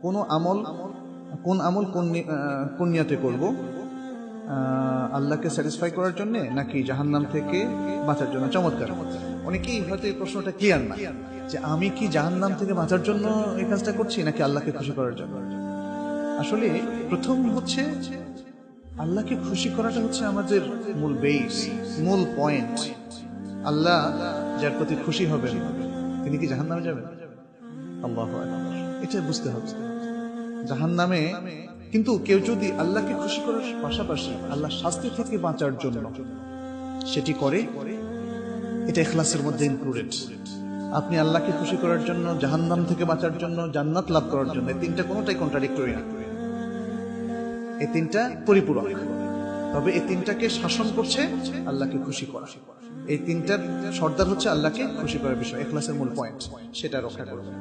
কোন আমল কোন নিয়তে করব, আল্লাহকে স্যাটিসফাই করার জন্য নাকি জাহান্নাম থেকে বাঁচার জন্য? চমৎকার। অনেকেই হয়তো এই প্রশ্নটা ক্লিয়ার না যে আমি কি জাহান্নাম থেকে বাঁচার জন্য এই কাজটা করছি নাকি আল্লাহকে খুশি করার জন্য। আসলে প্রথম হচ্ছে আল্লাহকে খুশি করাটা হচ্ছে আমাদের মূল বেস, মূল পয়েন্ট। আল্লাহ যার প্রতি খুশি হবেন তিনি কি জাহান্নামে যাবেন? আল্লাহু আকবার। এটা বুঝতে হবে। জাহান্নামে কিন্তু কেউ যদি আল্লাহকে খুশি করার পাশাপাশি আল্লাহর শাস্তি থেকে বাঁচার জন্য সেটি করে, এটা ইখলাসের মধ্যে ইনক্লুডেড। আপনি আল্লাহকে খুশি করার জন্য, জাহান্নাম থেকে বাঁচার জন্য, জান্নাত লাভ করার জন্য, এই তিনটা কোনোটাই কন্ট্রাডিক্টরি না, এই তিনটা পরিপূরক। তবে এই তিনটাকে শাসন করছে আল্লাহকে খুশি করা। এই তিনটার সর্দার হচ্ছে আল্লাহকে খুশি করার বিষয়, ইখলাসের মূল পয়েন্ট, সেটা রক্ষা করবে।